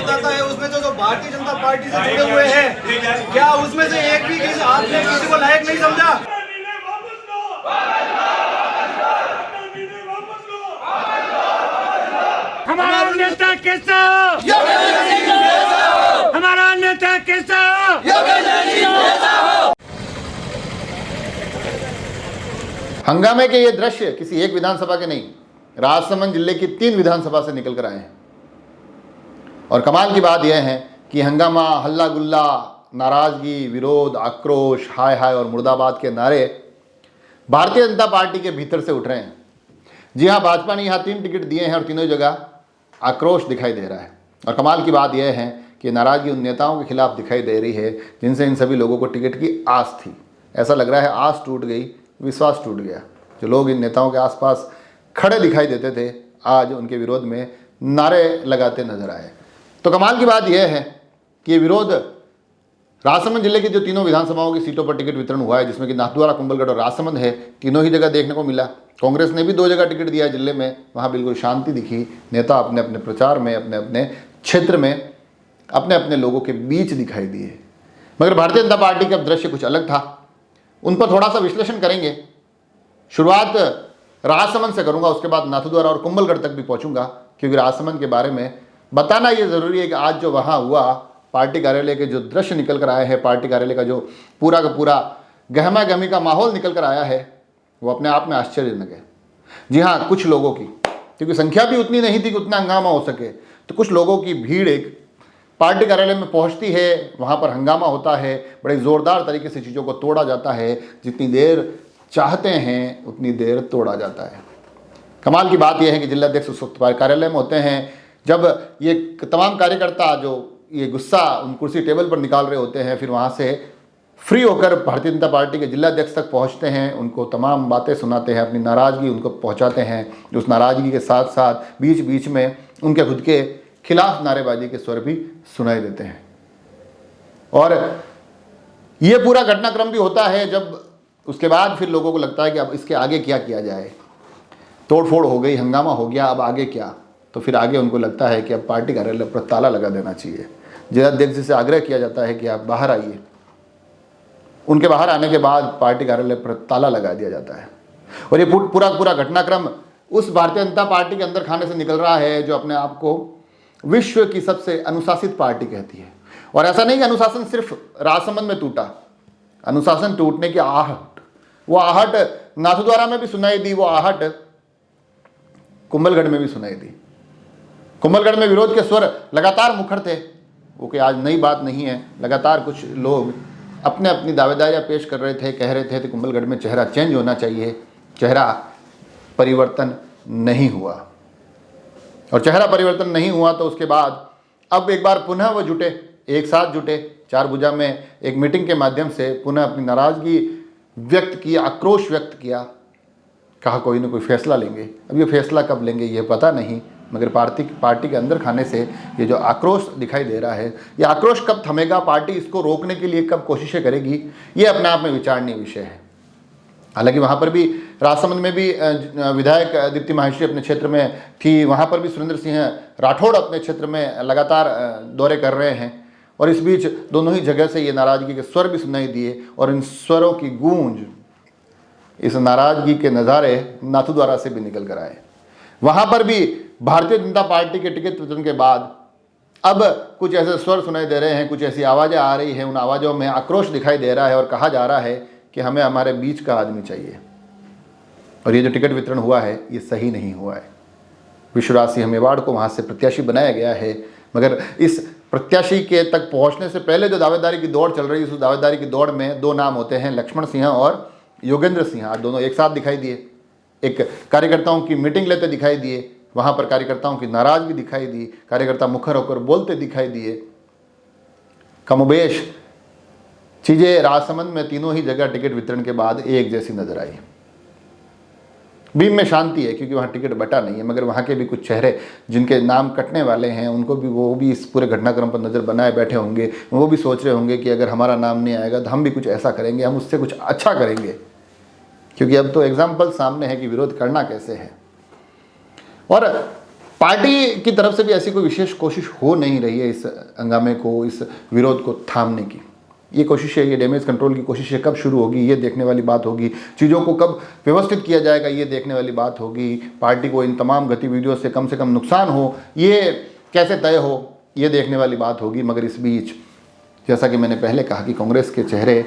संवाददाता है उसमें जो भारतीय जनता पार्टी से जुड़े हुए हैं, क्या उसमें से एक भी आपने किसी को लायक नहीं समझा? हमारा नेता कैसा? हमारा नेता कैसा? हंगामे के ये दृश्य किसी एक विधानसभा के नहीं, राजसमंद जिले की 3 विधानसभा से निकल कर आए हैं। और कमाल की बात यह है कि हंगामा, हल्ला गुल्ला, नाराजगी, विरोध, आक्रोश, हाय हाय और मुर्दाबाद के नारे भारतीय जनता पार्टी के भीतर से उठ रहे हैं। जी हाँ, भाजपा ने यहाँ 3 टिकट दिए हैं और तीनों जगह आक्रोश दिखाई दे रहा है। और कमाल की बात यह है कि नाराजगी उन नेताओं के खिलाफ दिखाई दे रही है जिनसे इन सभी लोगों को टिकट की आस थी। ऐसा लग रहा है आस टूट गई, विश्वास टूट गया। जो लोग इन नेताओं के आसपास खड़े दिखाई देते थे, आज उनके विरोध में नारे लगाते नजर आए। तो कमाल की बात यह है कि ये विरोध राजसमंद जिले की जो 3 विधानसभाओं की सीटों पर टिकट वितरण हुआ है, जिसमें कि नाथद्वारा, कुंभलगढ़ और राजसमंद है, तीनों ही जगह देखने को मिला। कांग्रेस ने भी 2 जगह टिकट दिया जिले में, वहाँ बिल्कुल शांति दिखी। नेता अपने अपने प्रचार में, अपने अपने क्षेत्र में, अपने अपने लोगों के बीच दिखाई दिए। मगर भारतीय जनता पार्टी का दृश्य कुछ अलग था। उन पर थोड़ा सा विश्लेषण करेंगे। शुरुआत राजसमंद से करूंगा, उसके बाद नाथद्वारा और कुंभलगढ़ तक भी पहुंचूंगा, क्योंकि राजसमंद के बारे में बताना ये ज़रूरी है कि आज जो वहाँ हुआ, पार्टी कार्यालय के जो दृश्य निकल कर आए हैं, पार्टी कार्यालय का जो पूरा का पूरा गहमा गहमी का माहौल निकल कर आया है, वो अपने आप में आश्चर्यजनक है। जी हाँ, कुछ लोगों की, क्योंकि संख्या भी उतनी नहीं थी कि उतना हंगामा हो सके, तो कुछ लोगों की भीड़ एक पार्टी कार्यालय में पहुंचती है, वहाँ पर हंगामा होता है, बड़े ज़ोरदार तरीके से चीज़ों को तोड़ा जाता है। जितनी देर चाहते हैं उतनी देर तोड़ा जाता है। कमाल की बात यह है कि जिलाध्यक्ष उस वक्त कार्यालय में होते हैं जब ये तमाम कार्यकर्ता जो ये गुस्सा उन कुर्सी टेबल पर निकाल रहे होते हैं, फिर वहाँ से फ्री होकर भारतीय जनता पार्टी के जिलाध्यक्ष तक पहुँचते हैं, उनको तमाम बातें सुनाते हैं, अपनी नाराज़गी उनको पहुँचाते हैं। उस नाराज़गी के साथ साथ बीच बीच में उनके खुद के खिलाफ नारेबाजी के स्वर भी सुनाई देते हैं। और ये पूरा घटनाक्रम भी होता है जब उसके बाद फिर लोगों को लगता है कि अब इसके आगे क्या किया जाए। तोड़फोड़ हो गई, हंगामा हो गया, अब आगे क्या? तो फिर आगे उनको लगता है कि अब पार्टी कार्यालय पर ताला लगा देना चाहिए। जिलाध्यक्ष जी से आग्रह किया जाता है कि आप बाहर आइए। उनके बाहर आने के बाद पार्टी कार्यालय पर ताला लगा दिया जाता है। और ये पूरा घटनाक्रम उस भारतीय जनता पार्टी के अंदर खाने से निकल रहा है जो अपने आप को विश्व की सबसे अनुशासित पार्टी कहती है। और ऐसा नहीं कि अनुशासन सिर्फ राजसमंद में टूटा, अनुशासन टूटने की आहट, वो आहट नाथद्वारा में भी सुनाई दी, वो आहट कुंभलगढ़ में भी सुनाई दी। कुंभलगढ़ में विरोध के स्वर लगातार मुखर थे, वो कि आज नई बात नहीं है। लगातार कुछ लोग अपने अपनी दावेदारियाँ पेश कर रहे थे, कह रहे थे कि कुंभलगढ़ में चेहरा चेंज होना चाहिए। चेहरा परिवर्तन नहीं हुआ, और चेहरा परिवर्तन नहीं हुआ तो उसके बाद अब एक बार पुनः वो जुटे, एक साथ जुटे, 4 भुजा में एक मीटिंग के माध्यम से पुनः अपनी नाराज़गी व्यक्त की, आक्रोश व्यक्त किया। कहा कोई ना कोई फैसला लेंगे। अब ये फैसला कब लेंगे ये पता नहीं, मगर पार्टी के अंदर खाने से ये जो आक्रोश दिखाई दे रहा है, ये आक्रोश कब थमेगा, पार्टी इसको रोकने के लिए कब कोशिशें करेगी, ये अपने आप में विचारणीय विषय है। हालांकि वहाँ पर भी राजसमंद में भी विधायक दीप्ति माहेश्वरी अपने क्षेत्र में थी, वहाँ पर भी सुरेंद्र सिंह राठौड़ अपने क्षेत्र में लगातार दौरे कर रहे हैं। और इस बीच दोनों ही जगह से ये नाराज़गी के स्वर भी सुनाई दिए, और इन स्वरों की गूंज, इस नाराज़गी के नज़ारे नाथद्वारा से भी निकल कर आए। वहाँ पर भी भारतीय जनता पार्टी के टिकट वितरण के बाद अब कुछ ऐसे स्वर सुनाई दे रहे हैं, कुछ ऐसी आवाज़ें आ रही हैं, उन आवाज़ों में आक्रोश दिखाई दे रहा है और कहा जा रहा है कि हमें हमारे बीच का आदमी चाहिए। और ये जो टिकट वितरण हुआ है ये सही नहीं हुआ है। विश्वराज सिंह मेवाड़ को वहाँ से प्रत्याशी बनाया गया है, मगर इस प्रत्याशी के तक पहुँचने से पहले जो दावेदारी की दौड़ चल रही है, उस दावेदारी की दौड़ में 2 नाम होते हैं, लक्ष्मण सिंह और योगेंद्र सिंह। आज दोनों एक साथ दिखाई दिए, एक कार्यकर्ताओं की मीटिंग लेते दिखाई दिए, वहाँ पर कार्यकर्ताओं की नाराज़गी दिखाई दी, कार्यकर्ता मुखर होकर बोलते दिखाई दिए। कमोबेश चीज़ें राजसमंद में तीनों ही जगह टिकट वितरण के बाद एक जैसी नजर आई। भीम में शांति है क्योंकि वहाँ टिकट बटा नहीं है, मगर वहाँ के भी कुछ चेहरे जिनके नाम कटने वाले हैं उनको भी, वो भी इस पूरे घटनाक्रम पर नज़र बनाए बैठे होंगे। वो भी सोच रहे होंगे कि अगर हमारा नाम नहीं आएगा तो हम भी कुछ ऐसा करेंगे, हम उससे कुछ अच्छा करेंगे, क्योंकि अब तो एग्जाम्पल सामने है कि विरोध करना कैसे है। और पार्टी की तरफ से भी ऐसी कोई विशेष कोशिश हो नहीं रही है इस हंगामे को, इस विरोध को थामने की। ये कोशिश है, ये डैमेज कंट्रोल की कोशिश है, कब शुरू होगी ये देखने वाली बात होगी। चीज़ों को कब व्यवस्थित किया जाएगा ये देखने वाली बात होगी। पार्टी को इन तमाम गतिविधियों से कम नुकसान हो ये कैसे तय हो ये देखने वाली बात होगी। मगर इस बीच जैसा कि मैंने पहले कहा कि कांग्रेस के चेहरे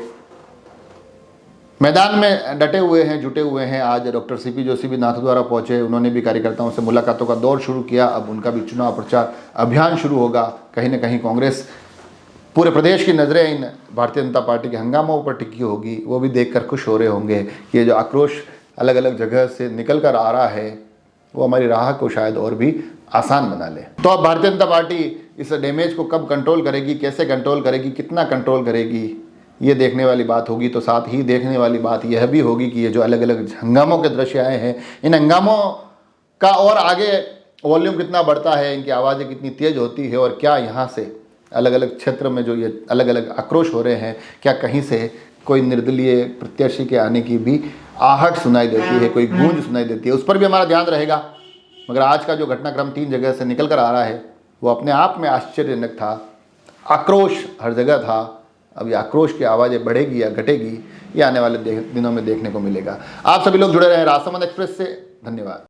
मैदान में डटे हुए हैं, जुटे हुए हैं। आज डॉक्टर सीपी जोशी भी नाथद्वारा पहुंचे, उन्होंने भी कार्यकर्ताओं से मुलाकातों का दौर शुरू किया। अब उनका भी चुनाव प्रचार अभियान शुरू होगा। कहीं ना कहीं कांग्रेस पूरे प्रदेश की नज़रें इन भारतीय जनता पार्टी के हंगामों पर टिकी होगी। वो भी देखकर खुश हो रहे होंगे कि ये जो आक्रोश अलग अलग जगह से निकल कर आ रहा है वो हमारी राह को शायद और भी आसान बना ले। तो अब भारतीय जनता पार्टी इस डैमेज को कब कंट्रोल करेगी, कैसे कंट्रोल करेगी, कितना कंट्रोल करेगी ये देखने वाली बात होगी। तो साथ ही देखने वाली बात यह भी होगी कि ये जो अलग अलग हंगामों के दृश्य आए हैं, इन हंगामों का और आगे वॉल्यूम कितना बढ़ता है, इनकी आवाज़ें कितनी तेज़ होती है और क्या यहाँ से अलग अलग क्षेत्र में जो ये अलग अलग आक्रोश हो रहे हैं, क्या कहीं से कोई निर्दलीय प्रत्याशी के आने की भी आहट सुनाई देती है, कोई गूंज सुनाई देती है, उस पर भी हमारा ध्यान रहेगा। मगर आज का जो घटनाक्रम 3 जगह से निकल कर आ रहा है वो अपने आप में आश्चर्यजनक था। आक्रोश हर जगह था। अब ये आक्रोश की आवाज़ें बढ़ेगी या घटेगी ये आने वाले दिनों में देखने को मिलेगा। आप सभी लोग जुड़े रहें राजसमंद एक्सप्रेस से। धन्यवाद।